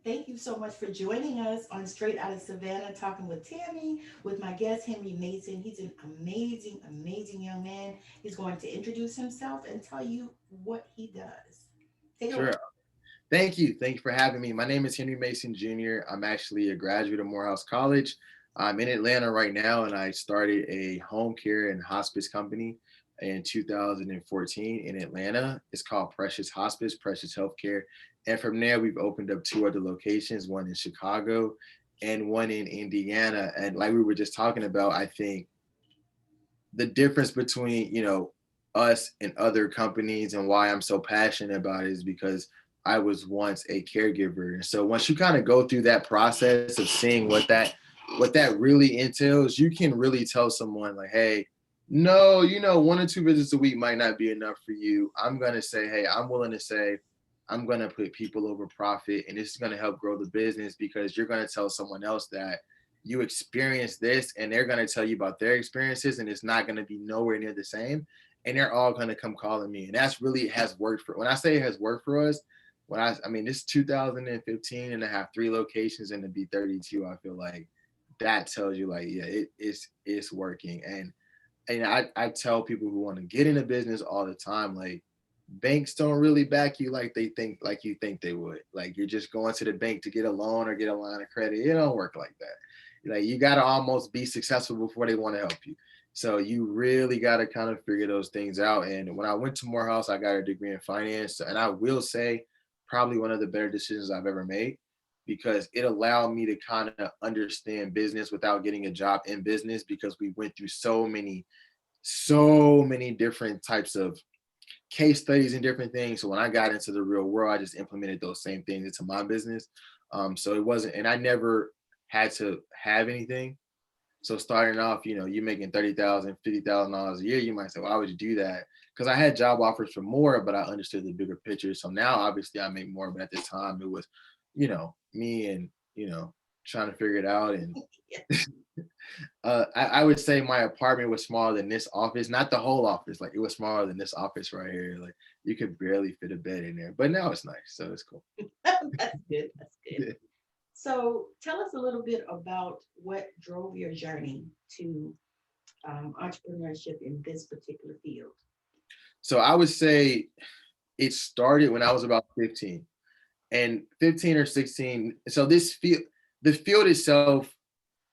Thank you so much for joining us on Straight Out of Savannah, talking with Tammy, with my guest, Henry Mason. He's an amazing, amazing young man. He's going to introduce himself and tell you what he does. Take it away. Sure. Thank you. Thank you for having me. My name is Henry Mason Jr. I'm actually a graduate of Morehouse College. I'm in Atlanta right now, and I started a home care and hospice company in 2014 in Atlanta. It's called Precious Hospice, Precious Healthcare. And from there, we've opened up two other locations, one in Chicago and one in Indiana. And like we were just talking about, I think the difference between us and other companies and why I'm so passionate about it is because I was once a caregiver. And so once you kind of go through that process of seeing what that really entails, you can really tell someone like, hey, no, 1 or 2 visits a week might not be enough for you. I'm gonna say, hey, I'm willing to say I'm gonna put people over profit, and this is gonna help grow the business because you're gonna tell someone else that you experience this, and they're going to tell you about their experiences, and it's not going to be nowhere near the same, and they're all going to come calling me. And that's really has worked for, when I say it has worked for us, when I mean this 2015 and I have 3 locations and to be 32, I feel like that tells you like, yeah, it's working. And I tell people who want to get into business all the time, like, banks don't really back you like you think they would. Like, you're just going to the bank to get a loan or get a line of credit. It don't work like that. Like, you got to almost be successful before they want to help you. So you really got to kind of figure those things out. And when I went to Morehouse, I got a degree in finance, and I will say probably one of the better decisions I've ever made, because it allowed me to kind of understand business without getting a job in business, because we went through so many different types of case studies and different things. So when I got into the real world, I just implemented those same things into my business. So it wasn't, and I never had to have anything. So starting off, you making $30,000, $50,000 a year, you might say, why would you do that? Because I had job offers for more, but I understood the bigger picture. So now, obviously, I make more, but at the time, it was, me and trying to figure it out. And I would say my apartment was smaller than this office, not the whole office. Like, it was smaller than this office right here. Like, you could barely fit a bed in there, but now it's nice, so it's cool. That's good. That's good. So tell us a little bit about what drove your journey to entrepreneurship in this particular field. So I would say it started when I was about 15, and 15 or 16. So the field itself,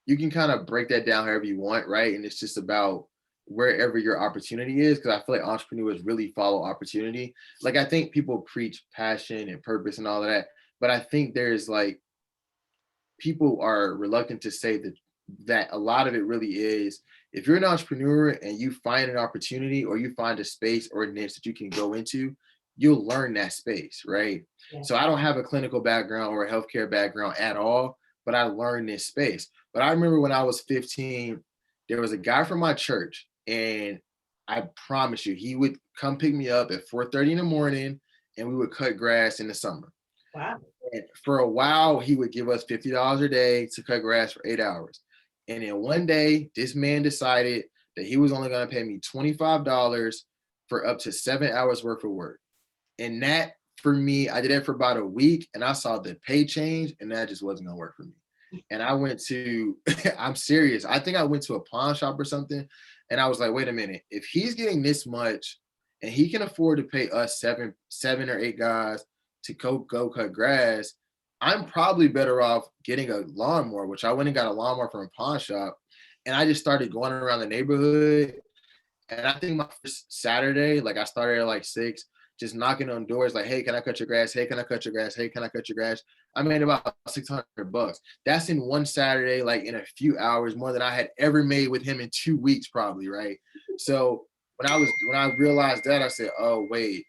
you can kind of break that down however you want, right? And it's just about wherever your opportunity is, because I feel like entrepreneurs really follow opportunity. Like, I think people preach passion and purpose and all of that, but I think there's like, people are reluctant to say that a lot of it really is, if you're an entrepreneur and you find an opportunity or you find a space or a niche that you can go into, you'll learn that space, right? Yeah. So I don't have a clinical background or a healthcare background at all, but I learned this space. But I remember when I was 15, there was a guy from my church, and I promise you, he would come pick me up at 4:30 in the morning, and we would cut grass in the summer. Wow. And for a while, he would give us $50 a day to cut grass for 8 hours. And then one day, this man decided that he was only going to pay me $25 for up to 7 hours worth of work. And that, for me, I did it for about a week, and I saw the pay change, and that just wasn't going to work for me. And I went to, I'm serious, I think I went to a pawn shop or something. And I was like, wait a minute, if he's getting this much and he can afford to pay us seven or eight guys to go cut grass, I'm probably better off getting a lawnmower, which I went and got a lawnmower from a pawn shop. And I just started going around the neighborhood. And I think my first Saturday, like, I started at like 6, just knocking on doors, like, hey, can I cut your grass? Hey, can I cut your grass? Hey, can I cut your grass? I made about $600. That's in one Saturday, like, in a few hours, more than I had ever made with him in 2 weeks, probably, right? So when I realized that, I said, oh wait,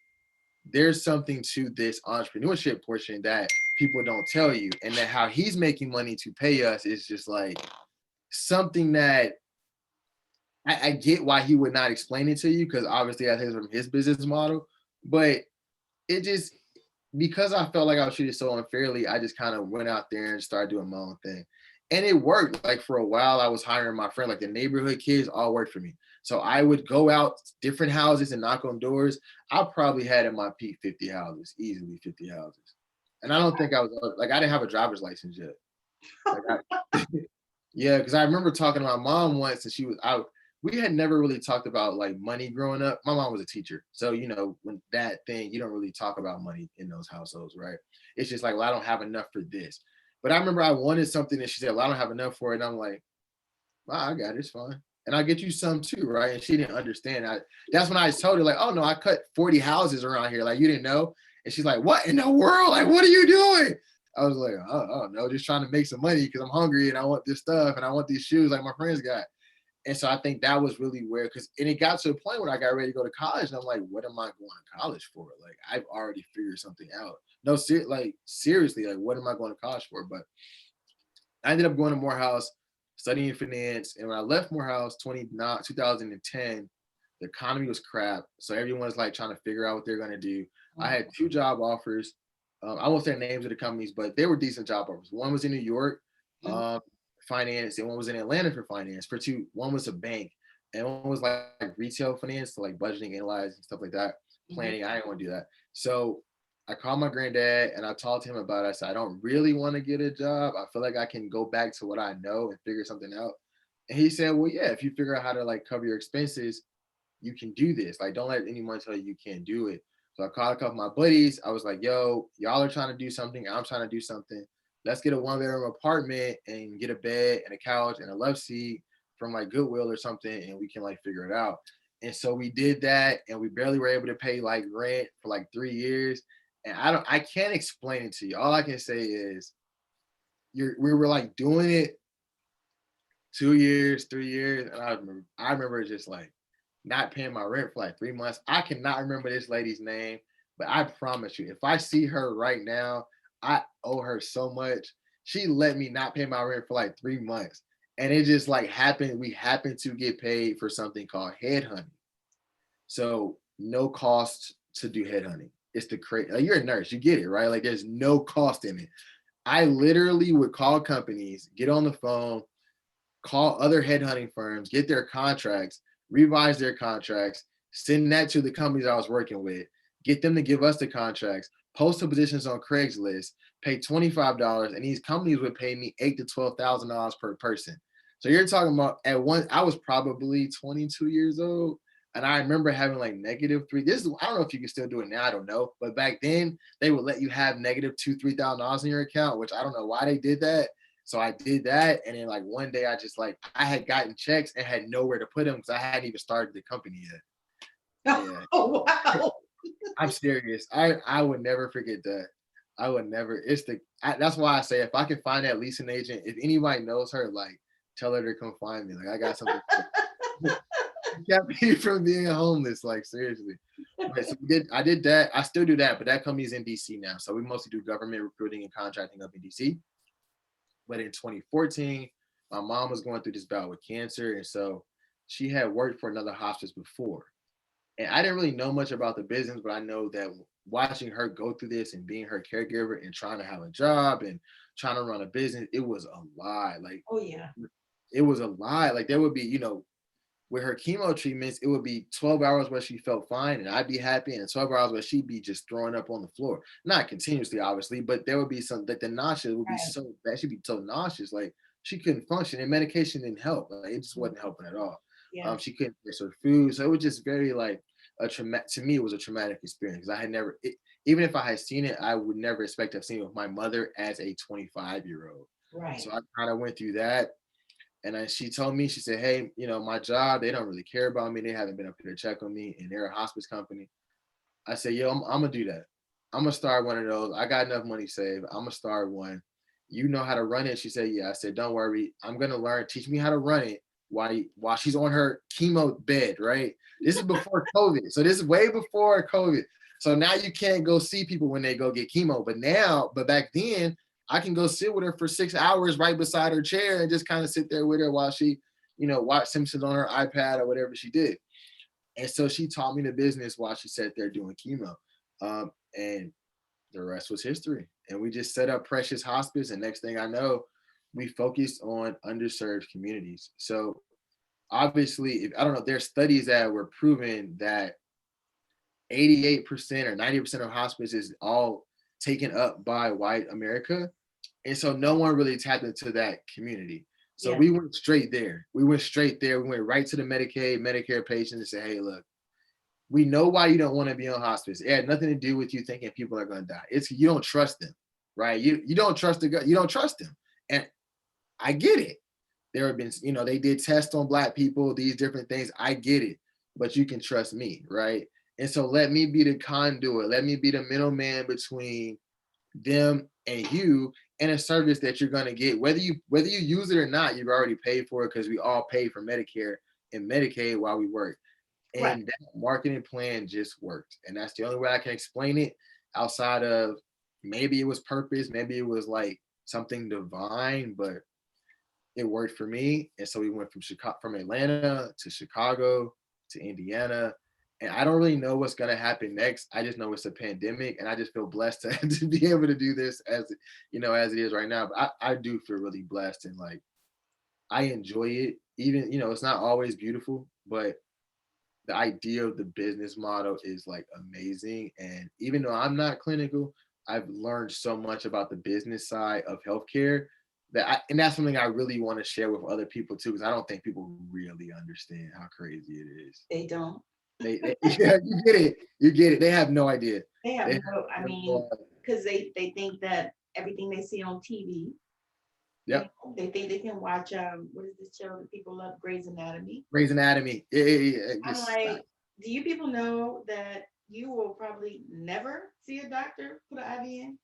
there's something to this entrepreneurship portion that people don't tell you, and that how he's making money to pay us is just like something that I get why he would not explain it to you, because obviously that's from his business model. But it just, because I felt like I was treated so unfairly, I just kind of went out there and started doing my own thing. And it worked. Like, for a while, I was hiring my friend, like the neighborhood kids all worked for me. So I would go out different houses and knock on doors. I probably had in my peak 50 houses, easily 50 houses. And I don't think I was like, I didn't have a driver's license yet. Like yeah, because I remember talking to my mom once, and she was out. We had never really talked about like money growing up. My mom was a teacher, so when that thing, you don't really talk about money in those households, right? It's just like, well, I don't have enough for this. But I remember I wanted something, and she said, well, I don't have enough for it, and I'm like, well, I got it, it's fine, and I'll get you some too, right? And she didn't understand. That's when I told her like, oh no, I cut 40 houses around here, like you didn't know. And she's like, what in the world? Like, what are you doing? I was like, oh no, just trying to make some money because I'm hungry and I want this stuff and I want these shoes like my friends got. And so I think that was really where, and it got to a point where I got ready to go to college, and I'm like, what am I going to college for? Like, I've already figured something out. No, like seriously, like, what am I going to college for? But I ended up going to Morehouse, studying finance. And when I left Morehouse 2010, the economy was crap. So everyone's like trying to figure out what they're going to do. I had two job offers. I won't say names of the companies, but they were decent job offers. One was in New York, Mhm. finance, and one was in Atlanta for finance. One was a bank, and one was like retail finance, so like budgeting, analyzing, stuff like that, Mhm. planning. I didn't want to do that. So I called my granddad and I talked to him about it. I said, I don't really want to get a job. I feel like I can go back to what I know and figure something out. And he said, well, yeah, if you figure out how to like cover your expenses, you can do this. Like, don't let anyone tell you you can't do it. So I called a couple of my buddies. I was like, yo, y'all are trying to do something. I'm trying to do something. Let's get a 1 bedroom apartment and get a bed and a couch and a love seat from like Goodwill or something, and we can like figure it out. And so we did that, and we barely were able to pay like rent for like 3 years. And I can't explain it to you. All I can say is we were like doing it 2 years, 3 years, and I remember just like not paying my rent for like 3 months. I cannot remember this lady's name, but I promise you, if I see her right now, I owe her so much. She let me not pay my rent for like 3 months. And it just like happened. We happened to get paid for something called headhunting. So no cost to do headhunting. It's the crazy. Like, you're a nurse, you get it, right? Like there's no cost in it. I literally would call companies, get on the phone, call other headhunting firms, get their contracts, revise their contracts, send that to the companies I was working with, get them to give us the contracts, post the positions on Craigslist, pay $25, and these companies would pay me $8,000 to $12,000 per person. So you're talking about at one, I was probably 22 years old. And I remember having like -3. I don't know if you can still do it now. I don't know. But back then, they would let you have -2, $3,000 in your account, which I don't know why they did that. So I did that, and then like one day I just like I had gotten checks and had nowhere to put them because I hadn't even started the company yet. Yeah, Oh, wow. I'm serious. I would never forget that. I would never. That's why I say if I can find that leasing agent, if anybody knows her, like tell her to come find me. Like I got something. Kept me from being homeless. Like seriously. But so I did that. I still do that, but that company's in DC now. So we mostly do government recruiting and contracting up in DC. But in 2014, my mom was going through this bout with cancer. And so she had worked for another hospice before. And I didn't really know much about the business, but I know that watching her go through this and being her caregiver and trying to have a job and trying to run a business, it was a lie. Like, Oh, yeah. it was a lie. Like, there would be, with her chemo treatments, it would be 12 hours where she felt fine and I'd be happy, and 12 hours where she'd be just throwing up on the floor. Not continuously, obviously, but there would be some that the nausea would be Right. so bad. She'd be so nauseous, like she couldn't function, and medication didn't help. Like, it just Mhm. wasn't helping at all. Yeah. She couldn't fix her food. So it was just very like a traumatic, to me, it was a traumatic experience. I had never, even if I had seen it, I would never expect to have seen it with my mother as a 25-year-old. Right. So I kind of went through that, and she told me, she said, hey, my job, they don't really care about me. They haven't been up here to check on me, and they're a hospice company. I said, yo, I'm going to do that. I'm going to start one of those. I got enough money saved. I'm going to start one. You know how to run it? She said, yeah. I said, don't worry. I'm going to learn. Teach me how to run it while she's on her chemo bed, right? This is before COVID. So this is way before COVID. So now you can't go see people when they go get chemo. But back then, I can go sit with her for 6 hours right beside her chair and just kind of sit there with her while she, watch Simpsons on her iPad or whatever she did. And so she taught me the business while she sat there doing chemo. And the rest was history. And we just set up Precious Hospice. And next thing I know, we focused on underserved communities. So obviously, if I don't know, there's studies that were proven that 88% or 90% of hospice is all taken up by white America. And so no one really tapped into that community. So Yeah. we went straight there. We went straight there. We went right to the Medicaid, Medicare patients and said, hey, look, we know why you don't want to be on hospice. It had nothing to do with you thinking people are going to die. It's you don't trust them, right? You don't trust the you don't trust them, and I get it. There have been, they did tests on Black people, these different things. I get it, but you can trust me, right? And so let me be the conduit. Let me be the middleman between them and you, and a service that you're going to get, whether you use it or not. You've already paid for it because we all pay for Medicare and Medicaid while we work. Right. And that marketing plan just worked. And that's the only way I can explain it, outside of maybe it was purpose, maybe it was like something divine, but it worked for me. And so we went from Atlanta to Chicago to Indiana. And I don't really know what's gonna happen next. I just know it's a pandemic, and I just feel blessed to be able to do this as it is right now. But I do feel really blessed, and like I enjoy it. Even it's not always beautiful, but the idea of the business model is like amazing. And even though I'm not clinical, I've learned so much about the business side of healthcare and that's something I really want to share with other people too, because I don't think people really understand how crazy it is. They don't. Yeah, you get it. They have no idea. They have They no, I have mean, no idea. because they think that everything they see on TV, Yep. they think they can watch, what is this show that people love, Grey's Anatomy. Grey's Anatomy. Yeah, I'm just stop. like, do you people know that you will probably never see a doctor put an IV in?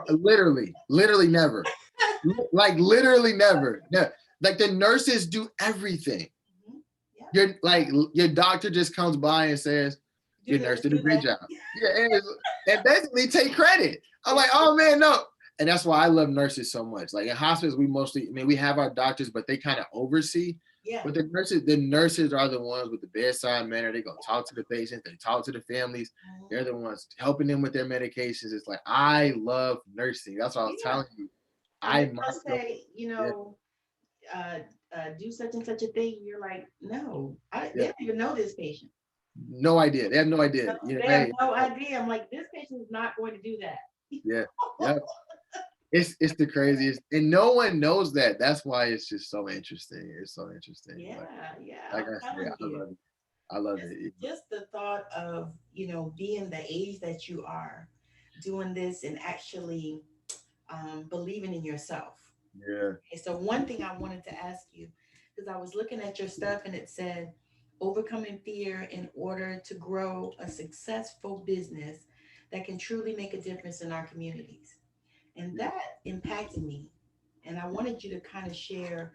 Literally never. Like literally never. Yeah. Like the nurses do everything. Mhm. Yeah. Your doctor just comes by and says, Do your nurse this, did a do great that. job. Yeah, and basically take credit. I'm Yeah. like, oh man, no. And that's why I love nurses so much. Like in hospice, we have our doctors, but they kind of oversee. Yeah. But the nurses are the ones with the bedside manner. They go talk to the patients, they talk to the families. Mhm. They're the ones helping them with their medications. It's like I love nursing. That's what I was Yeah. telling you. And I if they'll myself, say, yeah, uh, do such and such a thing, you're like, no, they yeah, don't even know this patient. no idea. They have no idea. They have Hey, no idea. I'm like, this patient is not going to do that. yeah, yeah. It's the craziest, and no one knows that. That's why it's just so interesting. It's so interesting. Yeah, yeah. Like I'm I said, telling I you, love it. I love just it. just the thought of being the age that you are, doing this and actually believing in yourself. Yeah, Okay, so one thing I wanted to ask you, because I was looking at your stuff and it said overcoming fear in order to grow a successful business that can truly make a difference in our communities. And yeah, that impacted me. And I wanted you to kind of share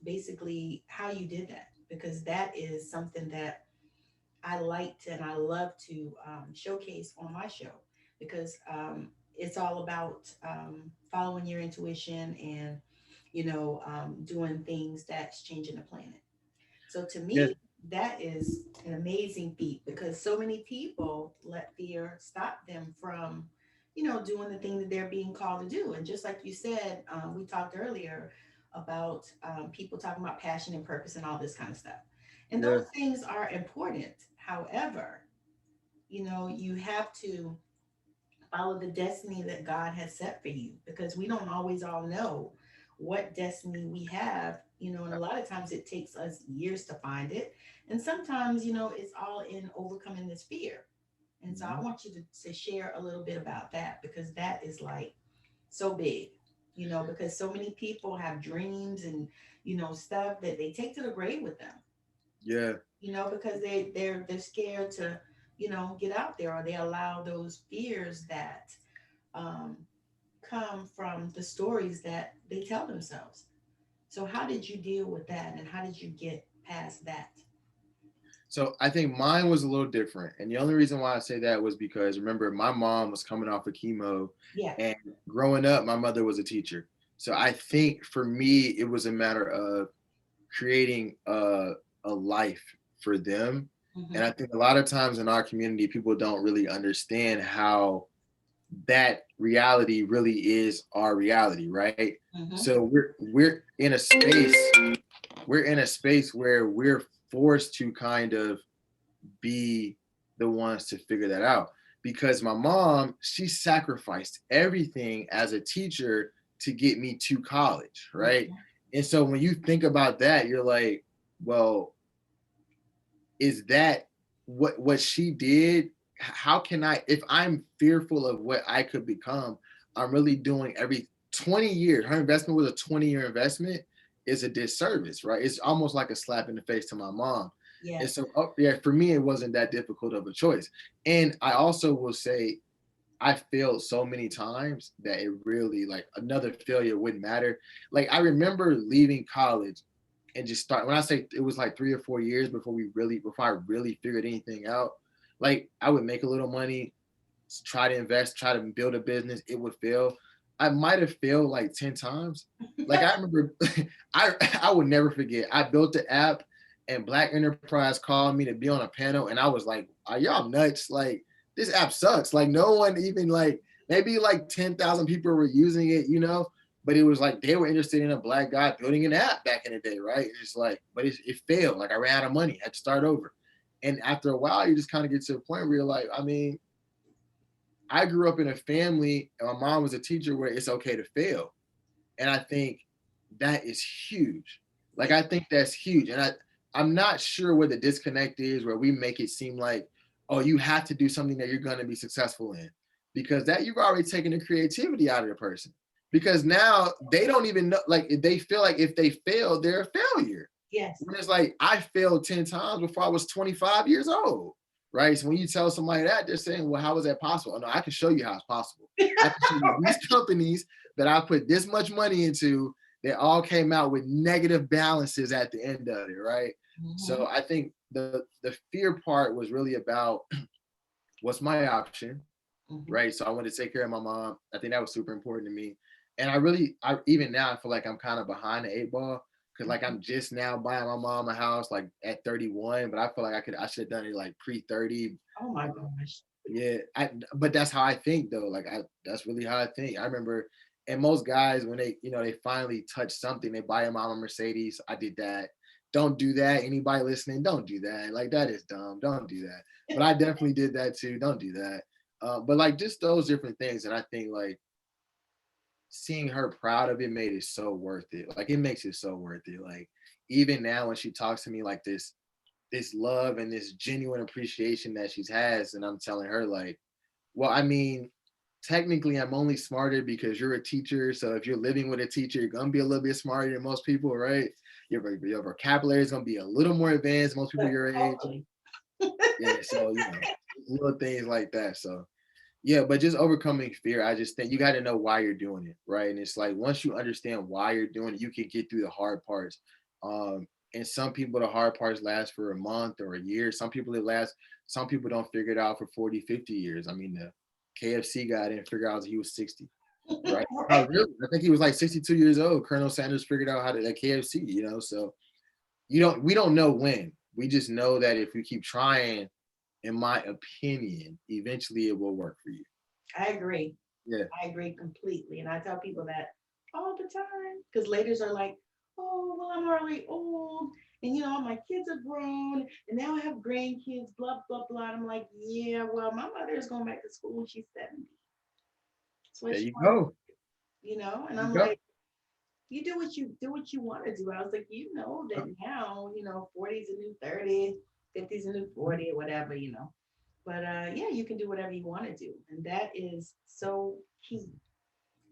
basically how you did that, because that is something that I liked and I love to showcase on my show, because it's all about following your intuition and, doing things that's changing the planet. So to yeah, me, that is an amazing feat, because so many people let fear stop them from, doing the thing that they're being called to do. And just like you said, we talked earlier about people talking about passion and purpose and all this kind of stuff. And yeah, those things are important. However, you have to follow the destiny that God has set for you, because we don't always all know what destiny we have, and a lot of times it takes us years to find it. And sometimes, it's all in overcoming this fear. And so I mhm. want you to share a little bit about that, because that is like so big, because so many people have dreams and, stuff that they take to the grave with them, Yeah, because they're scared to, get out there, or they allow those fears that um, come from the stories that they tell themselves. So how did you deal with that, and how did you get past that? So I think mine was a little different. And the only reason why I say that was because remember, my mom was coming off of chemo, Yeah. and growing up, my mother was a teacher. So I think for me, it was a matter of creating a life for them. And Mm-hmm. I think a lot of times in our community, people don't really understand how that reality really is our reality, right? Mm-hmm. So we're in a space where we're forced to kind of be the ones to figure that out. because my mom, she sacrificed everything as a teacher to get me to college, right? Mhm. And so when you think about that, you're like, well, is that what she did? How can I, if I'm fearful of what I could become, I'm really doing every 20 years. Her investment was a 20-year investment, is a disservice, right? It's almost like a slap in the face to my mom. And Yes. so, yeah, for me, it wasn't that difficult of a choice. And I also will say, I failed so many times that it really, like, another failure wouldn't matter. Like, I remember leaving college and just start, when I say it was like 3 or 4 years before I really figured anything out. Like, I would make a little money, try to invest, try to build a business, it would fail. I might have failed like 10 times. Like, I remember I would never forget. I built the app and Black Enterprise called me to be on a panel, and I was like, are y'all nuts? Like, this app sucks. Like, no one even, like, maybe like 10,000 people were using it, but it was like they were interested in a Black guy building an app back in the day, right? It's just like, but it failed. Like, I ran out of money, I had to start over. And after a while, you just kind of get to a point where you're like, I mean, I grew up in a family, and my mom was a teacher, where it's okay to fail. And I think that is huge. Like, I think that's huge. And I'm not sure where the disconnect is, where we make it seem like, oh, you have to do something that you're going to be successful in, because that, you've already taken the creativity out of the person. Because now they don't even know, like, if they feel like if they fail, they're a failure. Yes. When it's like, I failed 10 times before I was 25 years old, right? So when you tell somebody that, they're saying, well, how is that possible? Oh, no, I can show you how it's possible. I can show you these companies that I put this much money into, they all came out with negative balances at the end of it, right? So Mhm. I think the fear part was really about what's my option, Mhm. right? So I wanted to take care of my mom. I think that was super important to me. And I even now, I feel like I'm kind of behind the eight ball, because, like, Mhm. I'm just now buying my mom a house, like, at 31, but I feel like I should have done it like pre 30. Oh my gosh. Yeah, but that's how I think though. Like, that's really how I think. I remember, and most guys, when they finally touch something, they buy a mom a Mercedes. I did that. Don't do that. Anybody listening, don't do that. Like, that is dumb. Don't do that. But I definitely did that too. Don't do that. But, like, just those different things, and I think, like, seeing her proud of it made it so worth it. Like, it makes it so worth it. Like, even now when she talks to me like this love and this genuine appreciation that she has, and I'm telling her, like, well, I mean, technically, I'm only smarter because you're a teacher. So if you're living with a teacher, you're gonna be a little bit smarter than most people, right? Your vocabulary is gonna be a little more advanced than most people But your age. totally. Yeah, so, little things like that. So, yeah, but just overcoming fear, I just think you got to know why you're doing it, right? And it's like, once you understand why you're doing it, you can get through the hard parts. And some people, the hard parts last for a month or a year. Some people don't figure it out for 40, 50 years. I mean, the KFC guy didn't figure out he was 60, right? Right. Really? I think he was like 62 years old. Colonel Sanders figured out how to, at KFC. So we don't know when. We just know that if we keep trying, in my opinion, eventually it will work for you. I agree. Yeah. I agree completely. And I tell people that all the time because ladies are like, oh, well, I'm already old. And, my kids are grown. And now I have grandkids, blah, blah, blah. And I'm like, yeah, well, my mother is going back to school when she's 70. That's what There she you wants, go. And There you I'm go. like, you do what you want to do. I was like, that now, 40 is a new 30, 50 is a new 40 or whatever. But yeah, you can do whatever you want to do. And that is so key.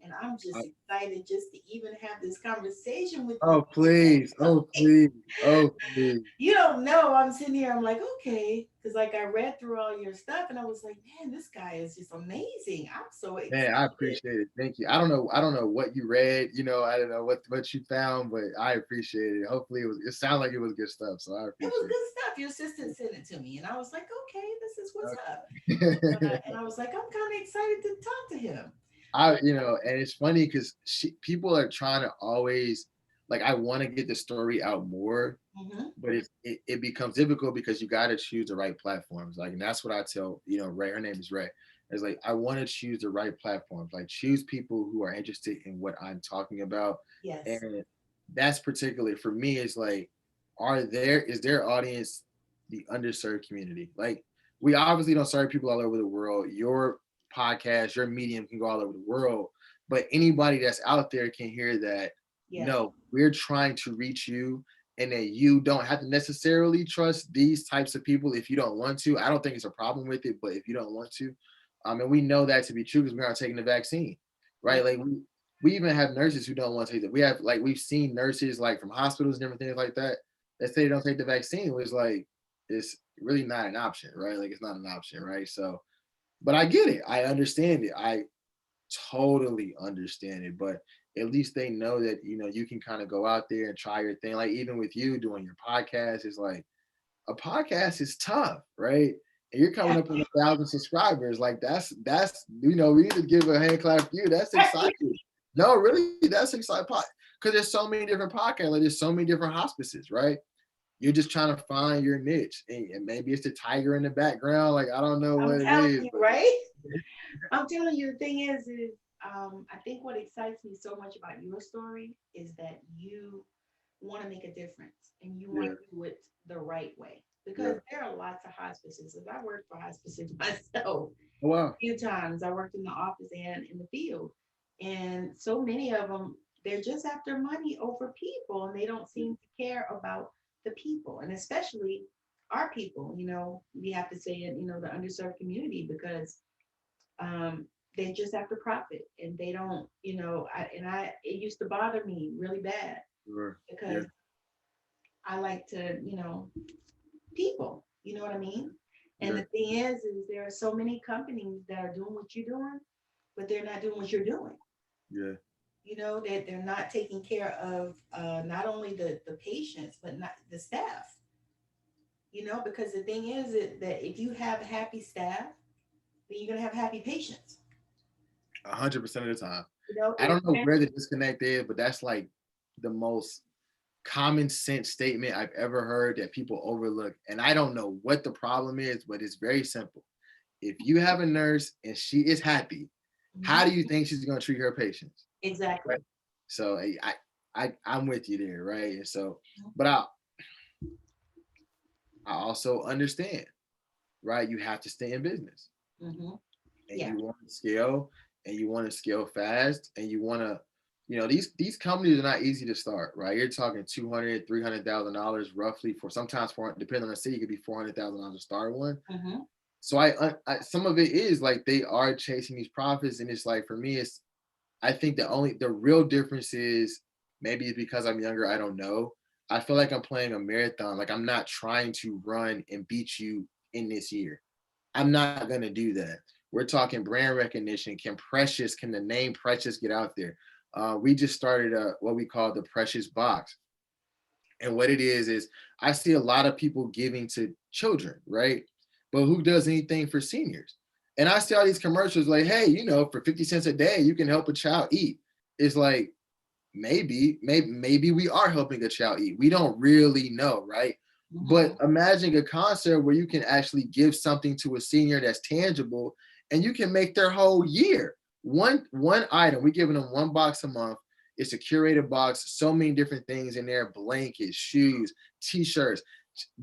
And I'm just excited just to even have this conversation with you. Oh, please. Oh, please. Oh, please. You don't know. I'm sitting here, I'm like, okay. Because like I read through all your stuff and I was like, man, this guy is just amazing. I'm so Man, I excited. appreciate it. Thank you. I don't know what you read, I don't know what you found, but I appreciate it. Hopefully it sounded like it was good stuff. So I It was appreciate good stuff. Your assistant sent it to me. And I was like, okay, this is what's up. it. And I was like, I'm kind of excited to talk to him. And it's funny because people are trying to always, like, I want to get the story out more, Hmm. but it becomes difficult because you got to choose the right platforms. Like, and that's what I tell, Ray, her name is Ray. It's like, I want to choose the right platforms, like, choose people who are interested in what I'm talking about. Yes. And that's particularly for me, is like, is their audience the underserved community? Like, we obviously don't serve people all over the world. Your podcast, your medium can go all over the world, but anybody that's out there can hear that. Yes. No, we're trying to reach you, and that you don't have to necessarily trust these types of people if you don't want to. I don't think it's a problem with it, but if you don't want to, and we know that to be true because we aren't taking the vaccine, Yeah. right? Like we even have nurses who don't want to take it. We have like we've seen nurses like from hospitals and different things like that that say they don't take the vaccine. Was like it's really not an option, right? Like it's not an option, right? So, but I get it. I understand it. I totally understand it. But at least they know that you can kind of go out there and try your thing. Like even with you doing your podcast, it's like a podcast is tough, right? And you're coming up with 1,000 subscribers. Like that's we need to give a hand clap for you. That's exciting. No, really, that's exciting. Because there's so many different podcasts. Like there's so many different hospices, right? You're just trying to find your niche, and maybe it's the tiger in the background. Like I don't know I'm what it telling is, you, but right? I'm telling you, the thing is, I think what excites me so much about your story is that you want to make a difference and you want yeah, to do it the right way. yeah. Because there are lots of hospices. As I worked for hospices myself Oh a wow, few times, I worked in the office and in the field. And so many of them, they're just after money over people and they don't seem to care about the people. And especially our people, we have to say it, the underserved community because they just have to profit and they don't, it used to bother me really bad sure. Yeah, because I like to, people, you know what I mean? And yeah, the thing is there are so many companies that are doing what you're doing, but they're not doing what you're doing. yeah. That they're not taking care of not only the patients, but not the staff, because the thing is that if you have happy staff, then you're going to have happy patients. 100% of the time. I If don't know where the disconnect is, but that's like the most common sense statement I've ever heard that people overlook. And I don't know what the problem is, but it's very simple. If you have a nurse and she is happy, how Mhm. do you think she's going to treat her patients? Exactly. Right. So I'm with you there, right? And so, but I also understand, right? You have to stay in business, Hmm. and Yeah. you want to scale, and you want to scale fast, and you want to, these companies are not easy to start, right? You're talking 200, $300,000 roughly for sometimes for depending on the city, it could be $400,000 to start one. Hmm. So I some of it is like they are chasing these profits, and it's like for me, I think the real difference is maybe it's because I'm younger. I don't know. I feel like I'm playing a marathon. Like I'm not trying to run and beat you in this year. I'm not gonna do that. We're talking brand recognition. Can the name Precious get out there? We just started what we call the Precious Box. And what it is I see a lot of people giving to children, right? But who does anything for seniors? And I see all these commercials like, hey, for 50 cents a day, you can help a child eat. It's like, maybe we are helping a child eat. We don't really know, right? But Hmm. imagine a concept where you can actually give something to a senior that's tangible and you can make their whole year. One item, we're giving them one box a month. It's a curated box, so many different things in there, blankets, shoes, t-shirts,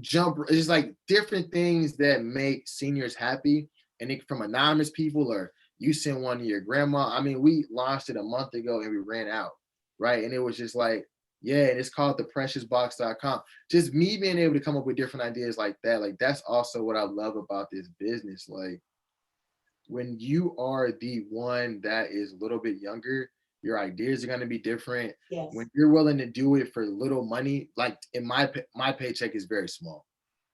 jumper. It's like different things that make seniors happy. And it, from anonymous people or you send one to your grandma. I mean, we launched it a month ago and we ran out, right? And it was just like, yeah, and it's called thepreciousbox.com. Just me being able to come up with different ideas like that. Like that's also what I love about this business. Like when you are the one that is a little bit younger, your ideas are going to be different. Yes. When you're willing to do it for little money, like in my paycheck is very small.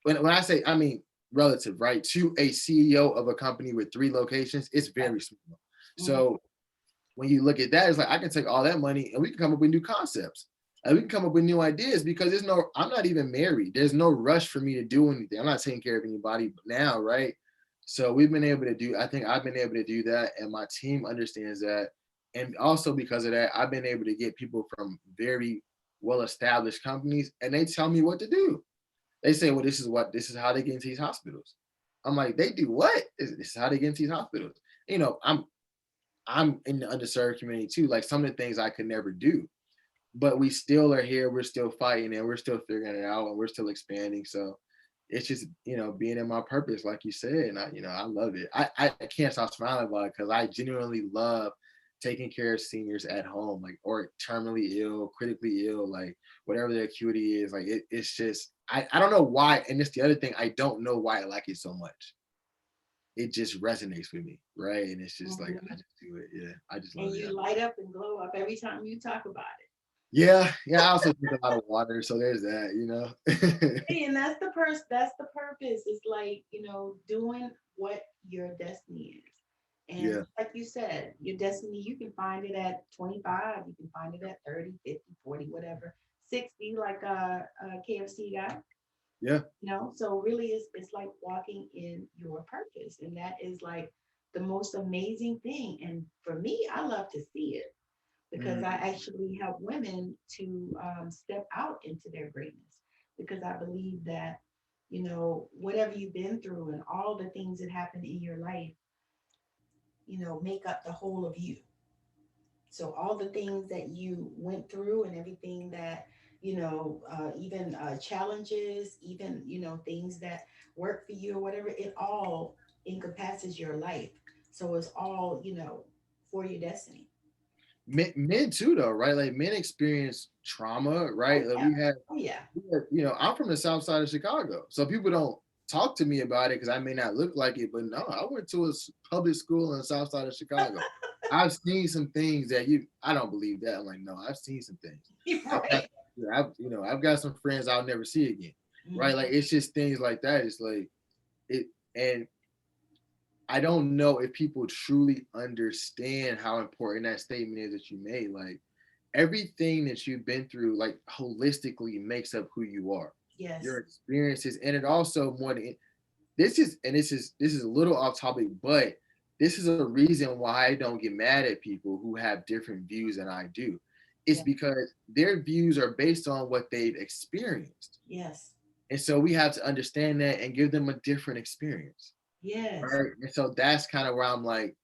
When I say, I mean relative, right? To a CEO of a company with 3 locations, it's Yes. very small. Hmm. So when you look at that, it's like I can take all that money and we can come up with new concepts. And we can come up with new ideas because I'm not even married. There's no rush for me to do anything. I'm not taking care of anybody now, right? So we've been able to do, I think I've been able to do that. And my team understands that. And also because of that, I've been able to get people from very well established companies and they tell me what to do. They say, well, this is how they get into these hospitals. I'm like, they do what? This is how they get into these hospitals. I'm in the underserved community too. Like some of the things I could never do, but we still are here. We're still fighting and we're still figuring it out and we're still expanding. So it's just, being in my purpose, like you said, and I love it. I can't stop smiling about it because I genuinely love taking care of seniors at home, like, or terminally ill, critically ill, like whatever the acuity is. Like it's just I don't know why, and it's the other thing, I don't know why I like it so much. It just resonates with me, right? And it's just like I Mhm. just do it. Yeah, I just And love it. you light up and glow up every time you talk about it. Yeah, yeah. I also drink a lot of water, so there's that. Hey, and that's the purpose. It's like, doing what your destiny is. And Yeah, like you said, your destiny, you can find it at 25, you can find it at 30, 50, 40, whatever. 60, like a KFC guy. yeah. So really it's like walking in your purpose. And that is like the most amazing thing. And for me, I love to see it because I Mm. actually help women to step out into their greatness because I believe that, whatever you've been through and all the things that happen in your life, make up the whole of you. So all the things that you went through and everything that, even challenges, even, things that work for you or whatever, it all encompasses your life. So it's all, for your destiny. Men too, though, right? Like men experience trauma, Oh right? Like yeah. Oh yeah. I'm from the South Side of Chicago, so people don't talk to me about it because I may not look like it, but no, I went to a public school in the South Side of Chicago. I've seen some things that I don't believe that. I'm like, no, I've seen some things. I've got, Right. I've got some friends I'll never see again, right? Like Mhm. it's just things like that. It's like it, and I don't know if people truly understand how important that statement is that you made. Like everything that you've been through, like holistically makes up who you are. Your Yes. experiences, and it also more than this is a little off topic, but this is a reason why I don't get mad at people who have different views than I do. It's Yeah. because their views are based on what they've experienced. Yes. And so we have to understand that and give them a different experience. Yes. Right. And so that's kind of where I'm like,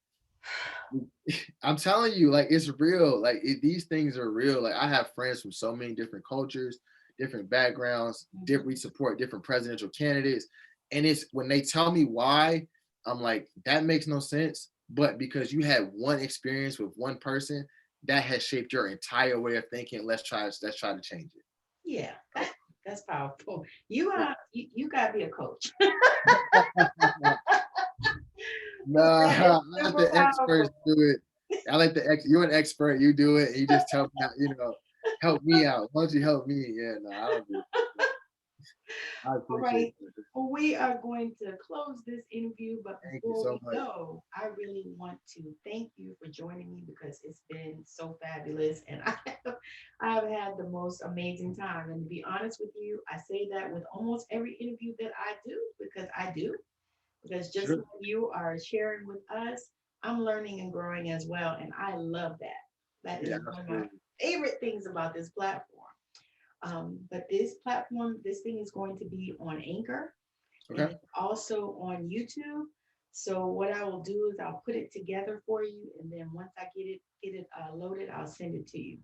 I'm telling you, like it's real. Like these things are real. Like I have friends from so many different cultures, different backgrounds. Mhm. We support different presidential candidates, and it's when they tell me why, I'm like, that makes no sense. But because you had one experience with one person, that has shaped your entire way of thinking. Let's try to change it. Yeah. That's powerful. You Yeah. you gotta be a coach. Because Nah, that is I let super the experts powerful. do it. I let you're an expert, you do it, and you just tell me how, help me out. Why don't you help me? Yeah, no, I don't do it. I All appreciate right. it. Well, we are going to close this interview, but Thank you before so we much. go, I really want to thank you for joining me because it's been so fabulous and I've had the most amazing time. And to be honest with you, I say that with almost every interview that I do because I do, because just like Sure. you are sharing with us, I'm learning and growing as well. And I love that. That Yeah, is one of my absolutely. favorite things about this platform. But this platform, this thing is going to be on Anchor and Okay. it's also on YouTube. So what I will do is I'll put it together for you, and then once I get it loaded, I'll send it to you.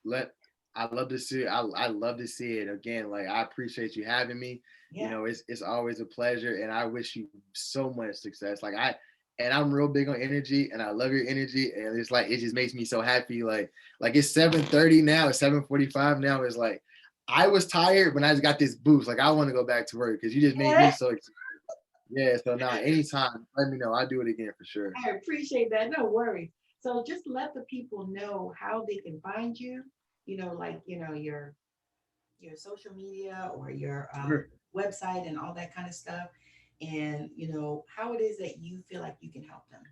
Let I love to see it. I love to see it again. Like I appreciate you having me. Yeah. It's always a pleasure, and I wish you so much success. And I'm real big on energy, and I love your energy, and it's like it just makes me so happy. Like it's 7:30 now, it's 7:45 now. It's like I was tired, but I just got this boost. Like I want to go back to work because you just made me Yeah. so excited. Yeah. So now, anytime, let me know. I'll do it again for sure. I appreciate that. No worries. So just let the people know how they can find you. Like your social media or your Sure. website and all that kind of stuff, and how it is that you feel like you can help them.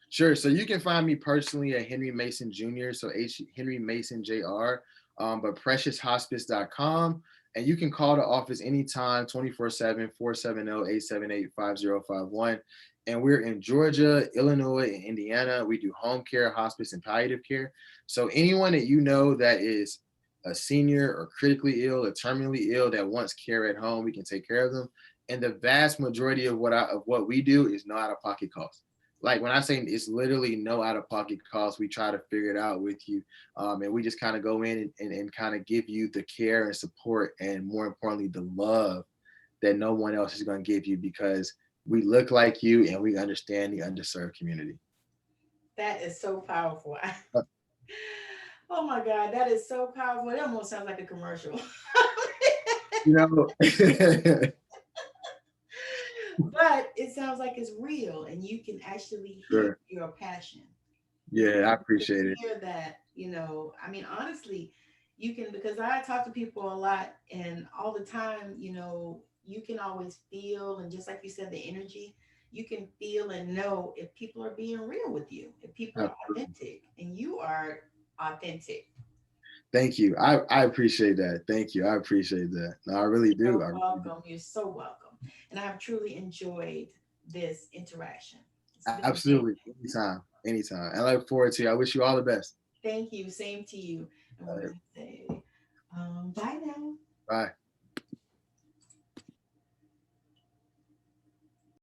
Sure. So you can find me personally at Henry Mason Jr. So Henry Mason Jr. But precioushospice.com. And you can call the office anytime, 24/7, 470-878-5051. And we're in Georgia, Illinois, and Indiana. We do home care, hospice, and palliative care. So anyone that you know that is a senior or critically ill or terminally ill that wants care at home, we can take care of them. And the vast majority of what we do is no out of pocket costs. Like when I say it's literally no out of pocket cost, we try to figure it out with you. And we just kind of go in and kind of give you the care and support and more importantly, the love that no one else is going to give you, because we look like you and we understand the underserved community. That is so powerful. Uh, Oh my God, that is so powerful. It almost sounds like a commercial. You know, But it sounds like it's real and you can actually hear sure. your passion. You Yeah, I can appreciate it. hear that, I mean, honestly, you can, because I talk to people a lot and all the time, you can always feel, and just like you said, the energy, you can feel and know if people are being real with you, if people are Absolutely. authentic, and you are authentic. Thank you. I appreciate that. Thank you. I appreciate that. No, I really do. You're I really do. welcome. You're so welcome. And I've truly enjoyed this interaction. It's been Absolutely. amazing. Anytime. Anytime. I look forward to it. I wish you all the best. Thank you. Same to you. And All we're right. going to say bye now. Bye.